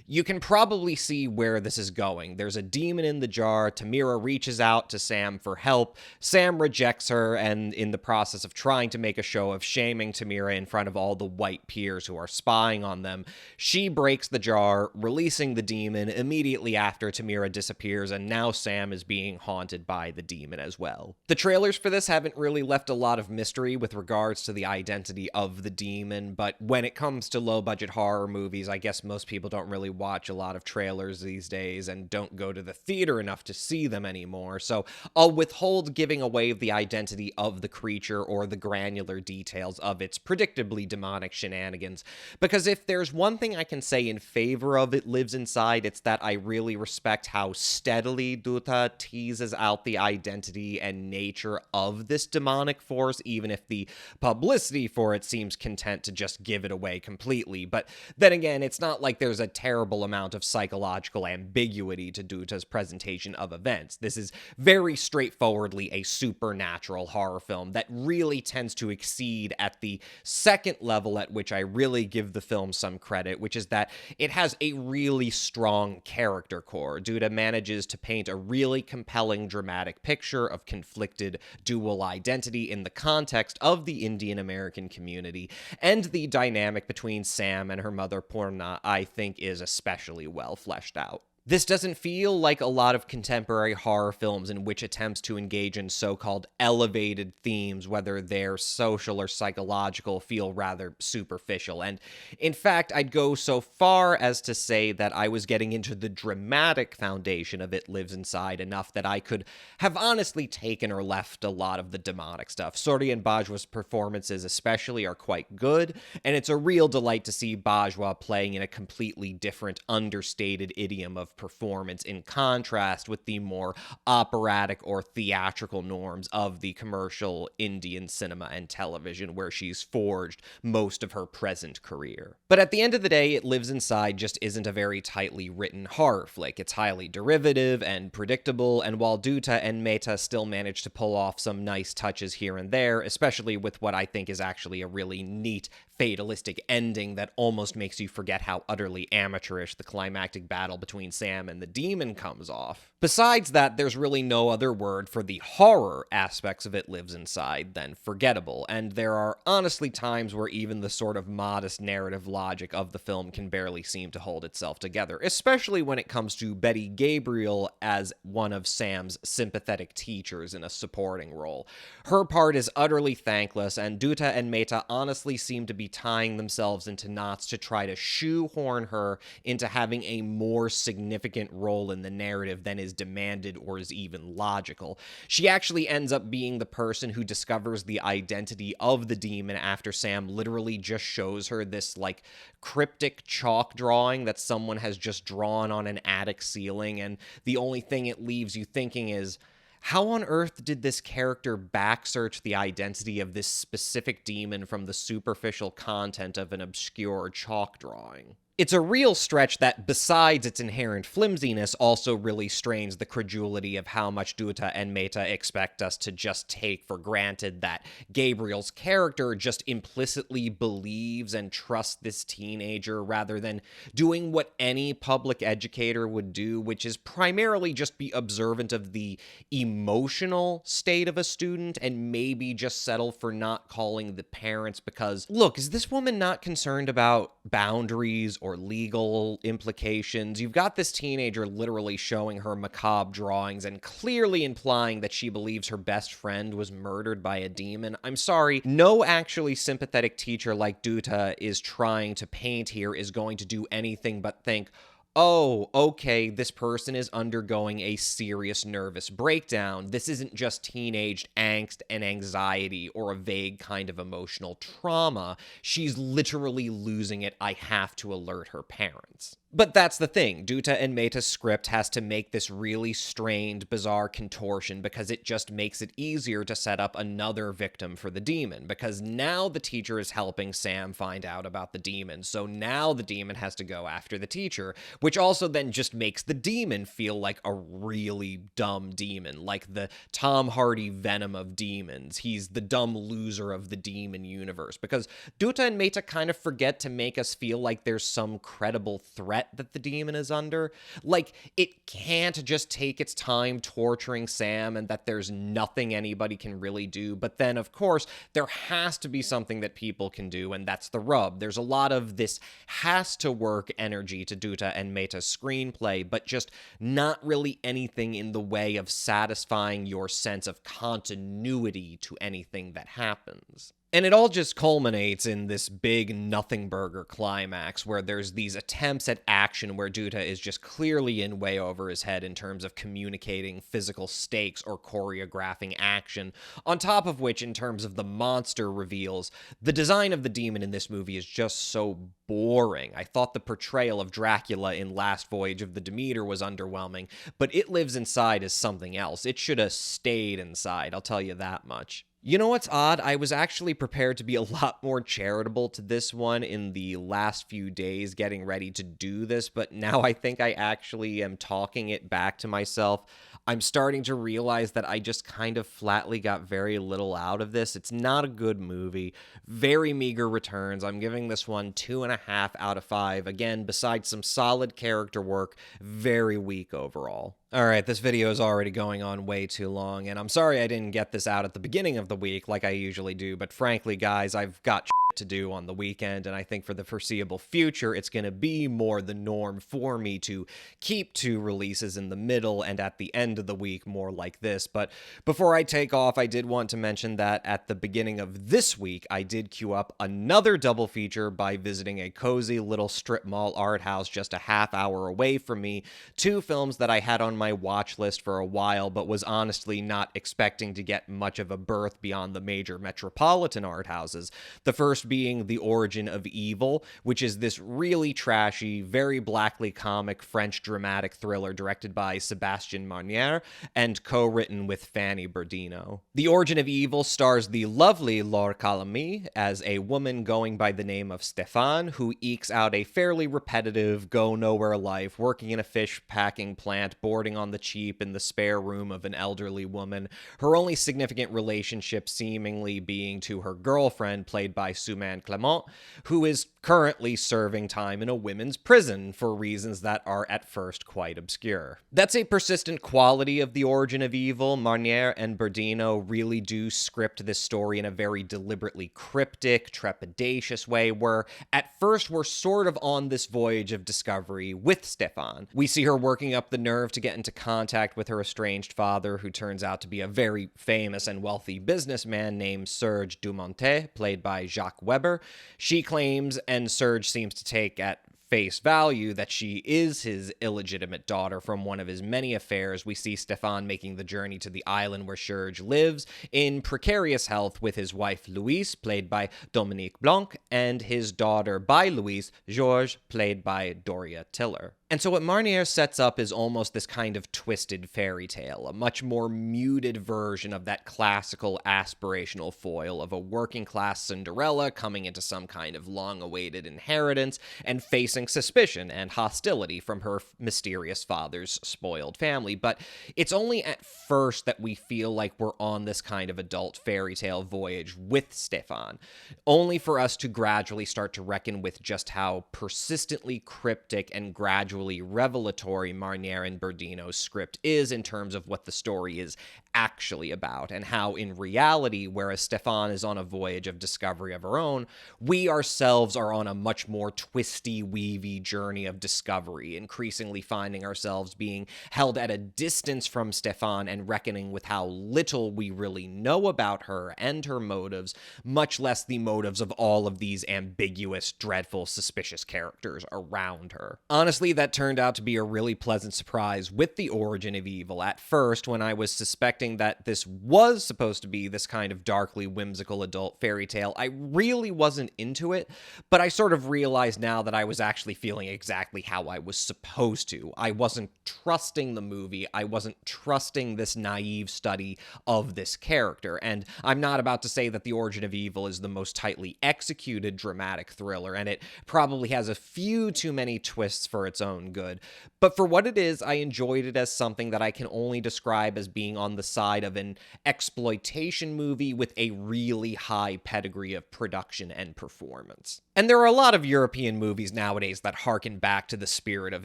You can probably see where this is going. There's a demon in the jar. Tamira reaches out to Sam for help. Sam rejects her, and in the process of trying to make a show of shaming Tamira in front of all the white peers who are spying on them, she breaks the jar, releasing the demon immediately after Tamira disappears, and now Sam is being haunted by the demon as well. The trailers for this haven't really left a lot of mystery with regards to the identity of the demon, but when it comes to low-budget horror movies, I guess most people don't really watch a lot of trailers these days and don't go to the theater enough to see them anymore, so I'll withhold giving away the identity of the creature or the granular details of its predictably demonic shenanigans, because if there's one thing I can say in favor of It Lives Inside, it's that I really respect how steadily Dutta teases out the identity and nature of this demonic force, even if the publicity for it seems content to just give it away completely. But then again, it's not like there's a terrible amount of psychological ambiguity to Dutta's presentation of events. This is very straightforwardly a supernatural horror film that really tends to exceed at the second level at which I really give the film some credit, which is that it has a really strong character core. Dutta manages to paint a really compelling dramatic picture of conflicted dual identity in the context of the Indian American community, and the dynamic between Sam and her mother Purna, I think, is especially well fleshed out. This doesn't feel like a lot of contemporary horror films in which attempts to engage in so-called elevated themes, whether they're social or psychological, feel rather superficial. And in fact, I'd go so far as to say that I was getting into the dramatic foundation of It Lives Inside enough that I could have honestly taken or left a lot of the demonic stuff. Suri and Bajwa's performances especially are quite good, and it's a real delight to see Bajwa playing in a completely different, understated idiom of performance in contrast with the more operatic or theatrical norms of the commercial Indian cinema and television where she's forged most of her present career. But at the end of the day, It Lives Inside just isn't a very tightly written horror flick. It's highly derivative and predictable, and while Dutta and Mehta still manage to pull off some nice touches here and there, especially with what I think is actually a really neat fatalistic ending that almost makes you forget how utterly amateurish the climactic battle between Sam and the demon comes off. Besides that, there's really no other word for the horror aspects of It Lives Inside than forgettable, and there are honestly times where even the sort of modest narrative logic of the film can barely seem to hold itself together, especially when it comes to Betty Gabriel as one of Sam's sympathetic teachers in a supporting role. Her part is utterly thankless, and Dutta and Mehta honestly seem to be tying themselves into knots to try to shoehorn her into having a more significant role in the narrative than is demanded or is even logical. She actually ends up being the person who discovers the identity of the demon after Sam literally just shows her this, like, cryptic chalk drawing that someone has just drawn on an attic ceiling, and the only thing it leaves you thinking is, how on earth did this character back-search the identity of this specific demon from the superficial content of an obscure chalk drawing? It's a real stretch that, besides its inherent flimsiness, also really strains the credulity of how much Duta and Meta expect us to just take for granted that Gabriel's character just implicitly believes and trusts this teenager rather than doing what any public educator would do, which is primarily just be observant of the emotional state of a student and maybe just settle for not calling the parents because, look, is this woman not concerned about boundaries or legal implications? You've got this teenager literally showing her macabre drawings and clearly implying that she believes her best friend was murdered by a demon. I'm sorry, no actually sympathetic teacher like Duta is trying to paint here is going to do anything but think, oh, okay, this person is undergoing a serious nervous breakdown. This isn't just teenage angst and anxiety or a vague kind of emotional trauma. She's literally losing it. I have to alert her parents. But that's the thing. Duta and Meta's script has to make this really strained, bizarre contortion because it just makes it easier to set up another victim for the demon, because now the teacher is helping Sam find out about the demon, so now the demon has to go after the teacher, which also then just makes the demon feel like a really dumb demon, like the Tom Hardy Venom of demons. He's the dumb loser of the demon universe, because Duta and Meta kind of forget to make us feel like there's some credible threat that the demon is under. Like, it can't just take its time torturing Sam and that there's nothing anybody can really do. But then, of course, there has to be something that people can do, and that's the rub. There's a lot of this has to work energy to Duta and Meta's screenplay, but just not really anything in the way of satisfying your sense of continuity to anything that happens. And it all just culminates in this big nothing burger climax where there's these attempts at action where Duta is just clearly in way over his head in terms of communicating physical stakes or choreographing action, on top of which, in terms of the monster reveals, the design of the demon in this movie is just so boring. I thought the portrayal of Dracula in Last Voyage of the Demeter was underwhelming, but it lives inside as something else. It should have stayed inside, I'll tell you that much. You know what's odd? I was actually prepared to be a lot more charitable to this one in the last few days getting ready to do this, but now I think I actually am talking it back to myself. I'm starting to realize that I just kind of flatly got very little out of this. It's not a good movie. Very meager returns. I'm giving this one 2.5 out of 5. Again, besides some solid character work, very weak overall. Alright, this video is already going on way too long, and I'm sorry I didn't get this out at the beginning of the week like I usually do, but frankly, guys, I've got to do on the weekend, and I think for the foreseeable future, it's going to be more the norm for me to keep 2 releases in the middle and at the end of the week more like this. But before I take off, I did want to mention that at the beginning of this week, I did queue up another double feature by visiting a cozy little strip mall art house just a half hour away from me. 2 films that I had on my watch list for a while, but was honestly not expecting to get much of a berth beyond the major metropolitan art houses. The first being The Origin of Evil, which is this really trashy, very blackly comic French dramatic thriller directed by Sébastien Marnier and co-written with Fanny Berdino. The Origin of Evil stars the lovely Laure Calamy as a woman going by the name of Stéphane, who ekes out a fairly repetitive, go-nowhere life, working in a fish-packing plant, boarding on the cheap in the spare room of an elderly woman, her only significant relationship seemingly being to her girlfriend, played by Suzanne Clément, who is currently serving time in a women's prison for reasons that are at first quite obscure. That's a persistent quality of The Origin of Evil. Marnier and Berdino really do script this story in a very deliberately cryptic, trepidatious way where at first we're sort of on this voyage of discovery with Stéphane. We see her working up the nerve to get into contact with her estranged father, who turns out to be a very famous and wealthy businessman named Serge Dumontet, played by Jacques Weber. She claims, and Serge seems to take at face value, that she is his illegitimate daughter from one of his many affairs. We see Stéphane making the journey to the island where Serge lives in precarious health with his wife Louise, played by Dominique Blanc, and his daughter by Louise, Georges, played by Doria Tiller. And so what Marnier sets up is almost this kind of twisted fairy tale, a much more muted version of that classical aspirational foil of a working class Cinderella coming into some kind of long-awaited inheritance and facing suspicion and hostility from her mysterious father's spoiled family. But it's only at first that we feel like we're on this kind of adult fairy tale voyage with Stefan, only for us to gradually start to reckon with just how persistently cryptic and gradually revelatory Marnier and Berdino's script is in terms of what the story is actually about, and how in reality, whereas Stefan is on a voyage of discovery of her own, we ourselves are on a much more twisty, weavy journey of discovery, increasingly finding ourselves being held at a distance from Stefan and reckoning with how little we really know about her and her motives, much less the motives of all of these ambiguous, dreadful, suspicious characters around her. Honestly, that turned out to be a really pleasant surprise with The Origin of Evil. At first, when I was suspecting that this was supposed to be this kind of darkly whimsical adult fairy tale, I really wasn't into it, but I sort of realized now that I was actually feeling exactly how I was supposed to. I wasn't trusting the movie, I wasn't trusting this naive study of this character, and I'm not about to say that The Origin of Evil is the most tightly executed dramatic thriller, and it probably has a few too many twists for its own good, but for what it is, I enjoyed it as something that I can only describe as being on the side of an exploitation movie with a really high pedigree of production and performance. And there are a lot of European movies nowadays that harken back to the spirit of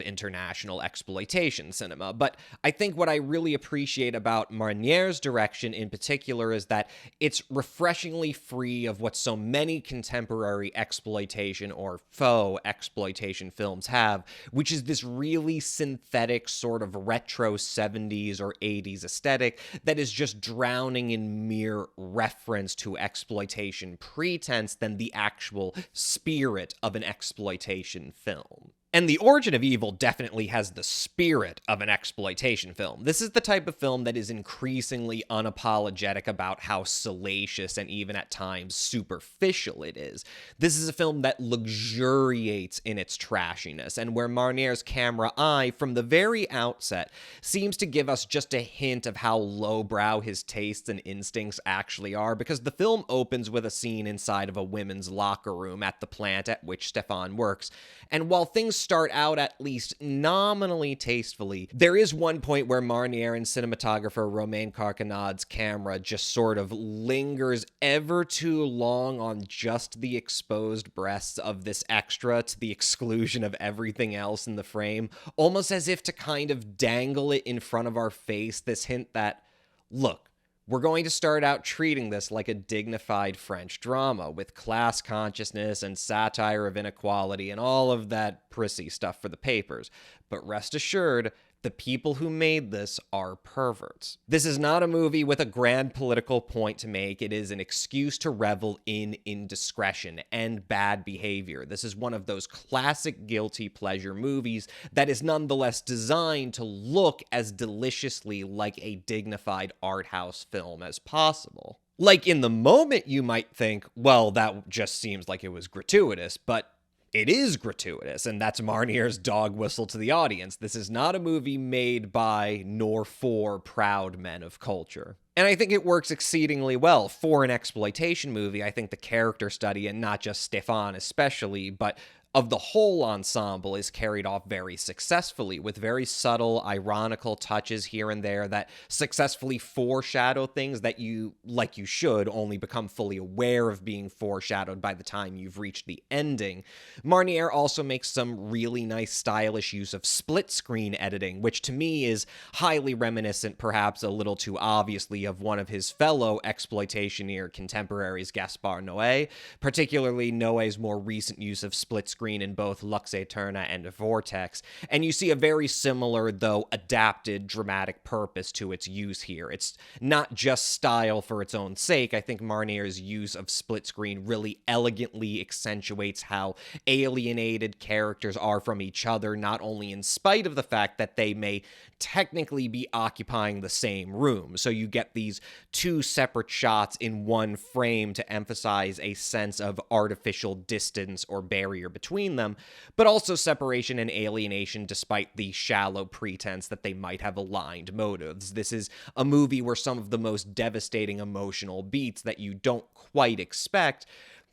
international exploitation cinema, but I think what I really appreciate about Marnier's direction in particular is that it's refreshingly free of what so many contemporary exploitation or faux exploitation films have, which is this really synthetic sort of retro 70s or 80s aesthetic that is just drowning in mere reference to exploitation pretense than the actual spirit of an exploitation film. And The Origin of Evil definitely has the spirit of an exploitation film. This is the type of film that is increasingly unapologetic about how salacious and even at times superficial it is. This is a film that luxuriates in its trashiness, and where Marnier's camera eye, from the very outset, seems to give us just a hint of how lowbrow his tastes and instincts actually are, because the film opens with a scene inside of a women's locker room at the plant at which Stefan works, and while things start out at least nominally tastefully, there is one point where Marnier and cinematographer Romain Carcanad's camera just sort of lingers ever too long on just the exposed breasts of this extra to the exclusion of everything else in the frame, almost as if to kind of dangle it in front of our face, this hint that, look, we're going to start out treating this like a dignified French drama with class consciousness and satire of inequality and all of that prissy stuff for the papers. But rest assured, the people who made this are perverts. This is not a movie with a grand political point to make. It is an excuse to revel in indiscretion and bad behavior. This is one of those classic guilty pleasure movies that is nonetheless designed to look as deliciously like a dignified art house film as possible. Like, in the moment you might think, well, that just seems like it was gratuitous, but it is gratuitous, and that's Marnier's dog whistle to the audience. This is not a movie made by nor for proud men of culture. And I think it works exceedingly well for an exploitation movie. I think the character study, and not just Stefan especially, but of the whole ensemble, is carried off very successfully, with very subtle, ironical touches here and there that successfully foreshadow things that you, like you should, only become fully aware of being foreshadowed by the time you've reached the ending. Marnier also makes some really nice stylish use of split-screen editing, which to me is highly reminiscent, perhaps a little too obviously, of one of his fellow exploitationeer contemporaries, Gaspar Noé, particularly Noé's more recent use of split-screen in both Lux Aeterna and Vortex, and you see a very similar, though adapted, dramatic purpose to its use here. It's not just style for its own sake. I think Marnier's use of split screen really elegantly accentuates how alienated characters are from each other, not only in spite of the fact that they may technically be occupying the same room. So you get these two separate shots in one frame to emphasize a sense of artificial distance or barrier between between them, but also separation and alienation despite the shallow pretense that they might have aligned motives. This is a movie where some of the most devastating emotional beats that you don't quite expect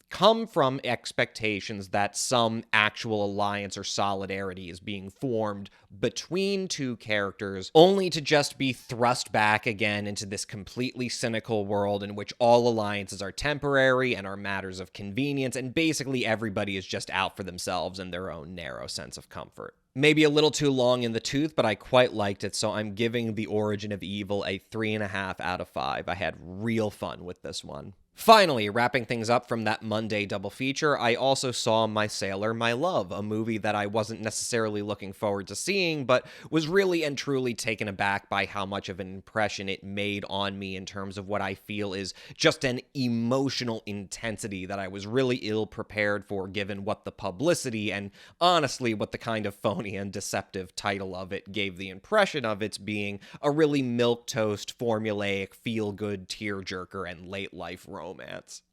come from expectations that some actual alliance or solidarity is being formed between two characters, only to just be thrust back again into this completely cynical world in which all alliances are temporary and are matters of convenience, and basically everybody is just out for themselves and their own narrow sense of comfort. Maybe a little too long in the tooth, but I quite liked it, so I'm giving The Origin of Evil a 3.5 out of 5. I had real fun with this one. Finally, wrapping things up from that Monday double feature, I also saw My Sailor, My Love, a movie that I wasn't necessarily looking forward to seeing, but was really and truly taken aback by how much of an impression it made on me in terms of what I feel is just an emotional intensity that I was really ill prepared for given what the publicity and honestly what the kind of phony and deceptive title of it gave the impression of its being a really milquetoast, formulaic, feel-good tearjerker and late-life romance.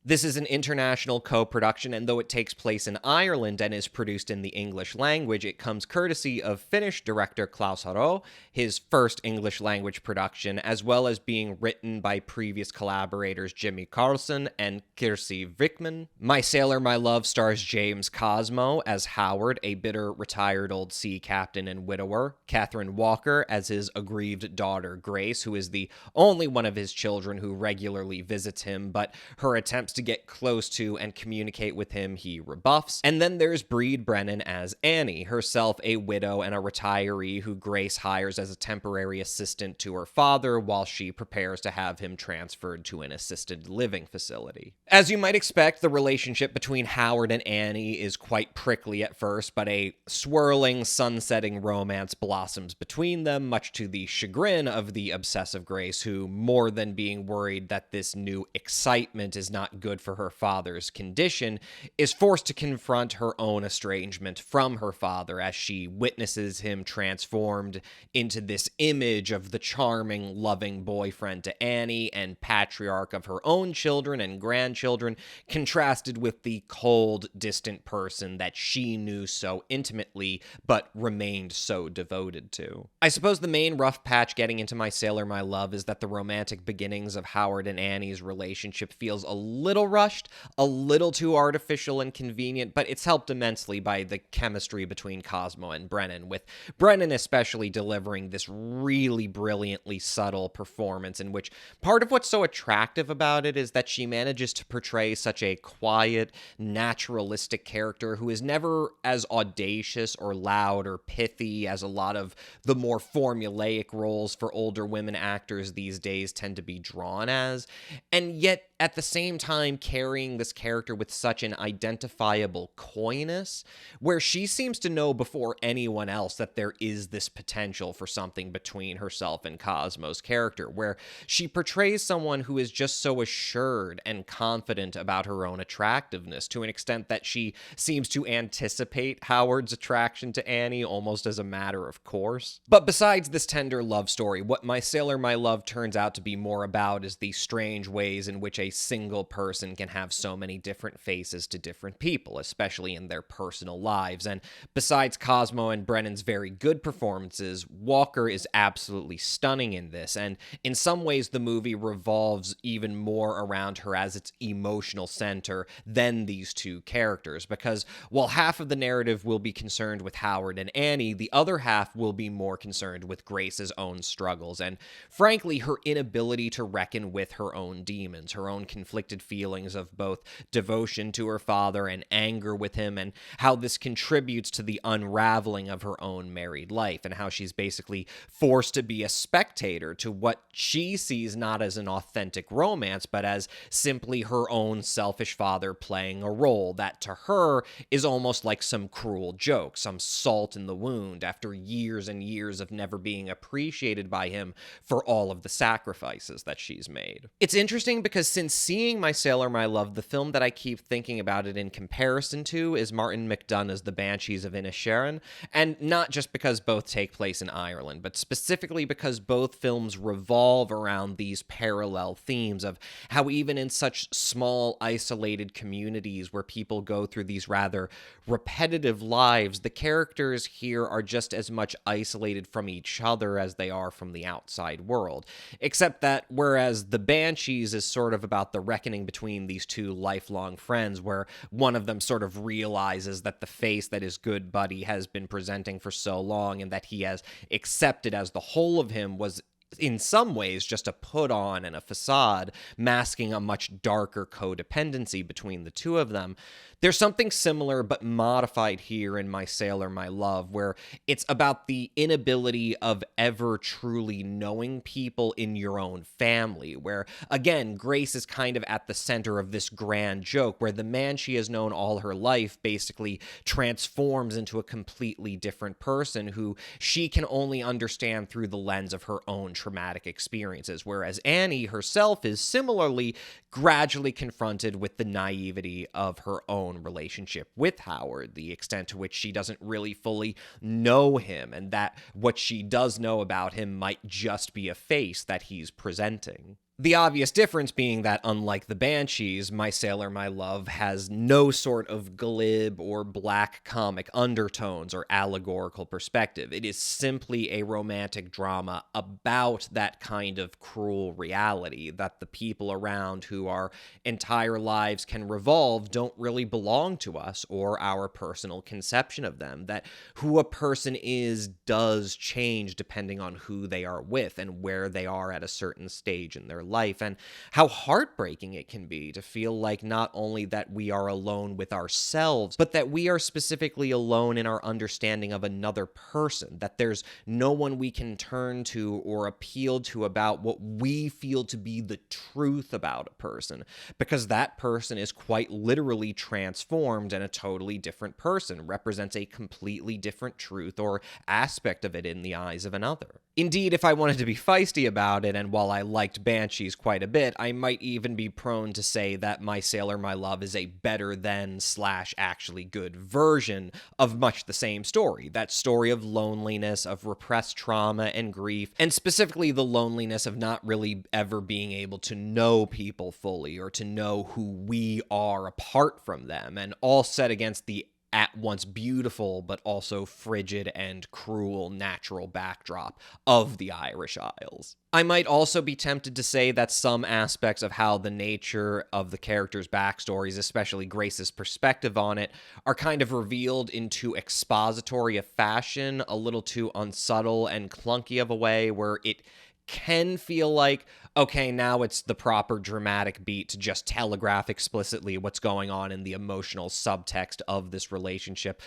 This is an international co-production, and though it takes place in Ireland and is produced in the English language, it comes courtesy of Finnish director Klaus Haro, his first English language production, as well as being written by previous collaborators Jimmy Carlson and Kirsi Wickman. My Sailor, My Love stars James Cosmo as Howard, a bitter retired old sea captain and widower, Catherine Walker as his aggrieved daughter Grace, who is the only one of his children who regularly visits him, but her attempts to get close to and communicate with him he rebuffs. And then there's Breed Brennan as Annie, herself a widow and a retiree who Grace hires as a temporary assistant to her father while she prepares to have him transferred to an assisted living facility. As you might expect, the relationship between Howard and Annie is quite prickly at first, but a swirling, sunsetting romance blossoms between them, much to the chagrin of the obsessive Grace, who, more than being worried that this new excitement is not good for her father's condition, is forced to confront her own estrangement from her father as she witnesses him transformed into this image of the charming, loving boyfriend to Annie and patriarch of her own children and grandchildren, contrasted with the cold, distant person that she knew so intimately but remained so devoted to. I suppose the main rough patch getting into My Sailor, My Love is that the romantic beginnings of Howard and Annie's relationship feels a little rushed, a little too artificial and convenient, but it's helped immensely by the chemistry between Cosmo and Brennan, with Brennan especially delivering this really brilliantly subtle performance in which part of what's so attractive about it is that she manages to portray such a quiet, naturalistic character who is never as audacious or loud or pithy as a lot of the more formulaic roles for older women actors these days tend to be drawn as, and yet at the same time carrying this character with such an identifiable coyness, where she seems to know before anyone else that there is this potential for something between herself and Cosmo's character, where she portrays someone who is just so assured and confident about her own attractiveness, to an extent that she seems to anticipate Howard's attraction to Annie almost as a matter of course. But besides this tender love story, what My Sailor, My Love turns out to be more about is the strange ways in which a single person can have so many different faces to different people, especially in their personal lives. And besides Cosmo and Brennan's very good performances, Walker is absolutely stunning in this, and in some ways the movie revolves even more around her as its emotional center than these two characters, because while half of the narrative will be concerned with Howard and Annie, the other half will be more concerned with Grace's own struggles, and frankly her inability to reckon with her own demons, her own conflicted feelings of both devotion to her father and anger with him, and how this contributes to the unraveling of her own married life, and how she's basically forced to be a spectator to what she sees not as an authentic romance, but as simply her own selfish father playing a role that to her is almost like some cruel joke, some salt in the wound after years and years of never being appreciated by him for all of the sacrifices that she's made. It's interesting because since since seeing My Sailor, My Love, the film that I keep thinking about it in comparison to is Martin McDonagh's The Banshees of Inisherin, and not just because both take place in Ireland, but specifically because both films revolve around these parallel themes of how even in such small, isolated communities where people go through these rather repetitive lives, the characters here are just as much isolated from each other as they are from the outside world. Except that whereas The Banshees is sort of about the reckoning between these two lifelong friends, where one of them sort of realizes that the face that his good buddy has been presenting for so long and that he has accepted as the whole of him was in some ways just a put on and a facade, masking a much darker codependency between the two of them. There's something similar but modified here in My Sailor, My Love, where it's about the inability of ever truly knowing people in your own family, where, again, Grace is kind of at the center of this grand joke, where the man she has known all her life basically transforms into a completely different person who she can only understand through the lens of her own traumatic experiences, whereas Annie herself is similarly gradually confronted with the naivety of her own relationship with Howard, the extent to which she doesn't really fully know him, and that what she does know about him might just be a face that he's presenting. The obvious difference being that, unlike The Banshees, My Sailor, My Love has no sort of glib or black comic undertones or allegorical perspective. It is simply a romantic drama about that kind of cruel reality that the people around who our entire lives can revolve don't really belong to us or our personal conception of them, that who a person is does change depending on who they are with and where they are at a certain stage in their life, and how heartbreaking it can be to feel like not only that we are alone with ourselves, but that we are specifically alone in our understanding of another person, that there's no one we can turn to or appeal to about what we feel to be the truth about a person, because that person is quite literally transformed and a totally different person, represents a completely different truth or aspect of it in the eyes of another. Indeed, if I wanted to be feisty about it, and while I liked Banshees quite a bit, I might even be prone to say that My Sailor, My Love is a better than / actually good version of much the same story. That story of loneliness, of repressed trauma and grief, and specifically the loneliness of not really ever being able to know people fully or to know who we are apart from them, and all set against the at once beautiful but also frigid and cruel natural backdrop of the Irish Isles. I might also be tempted to say that some aspects of how the nature of the characters' backstories, especially Grace's perspective on it, are kind of revealed in too expository a fashion, a little too unsubtle and clunky of a way, where it can feel like, okay, now it's the proper dramatic beat to just telegraph explicitly what's going on in the emotional subtext of this relationship.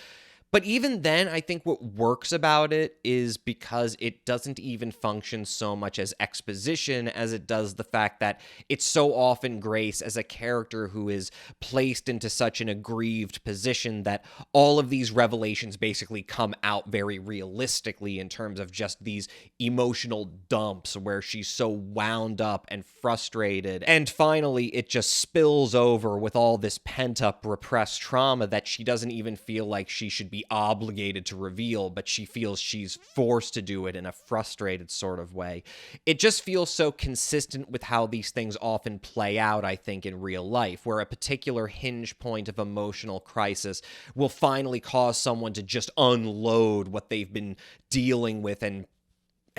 But even then, I think what works about it is because it doesn't even function so much as exposition as it does the fact that it's so often Grace as a character who is placed into such an aggrieved position that all of these revelations basically come out very realistically in terms of just these emotional dumps where she's so wound up and frustrated. And finally, it just spills over with all this pent-up repressed trauma that she doesn't even feel like she should be obligated to reveal, but she feels she's forced to do it in a frustrated sort of way. It just feels so consistent with how these things often play out, I think, in real life, where a particular hinge point of emotional crisis will finally cause someone to just unload what they've been dealing with and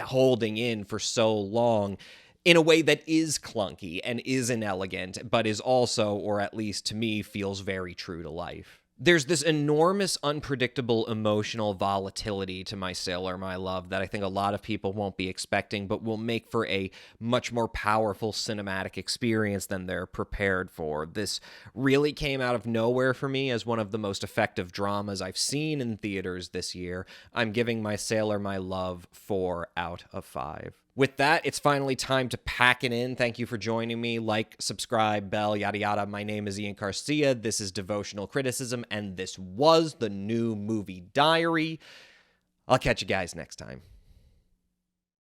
holding in for so long, in a way that is clunky and is inelegant, but is also, or at least to me, feels very true to life. There's this enormous, unpredictable emotional volatility to My Sailor, My Love that I think a lot of people won't be expecting, but will make for a much more powerful cinematic experience than they're prepared for. This really came out of nowhere for me as one of the most effective dramas I've seen in theaters this year. I'm giving My Sailor, My Love 4 out of 5. With that, it's finally time to pack it in. Thank you for joining me. Like, subscribe, bell, yada yada. My name is Ian Garcia. This is Devotional Criticism, and this was the New Movie Diary. I'll catch you guys next time.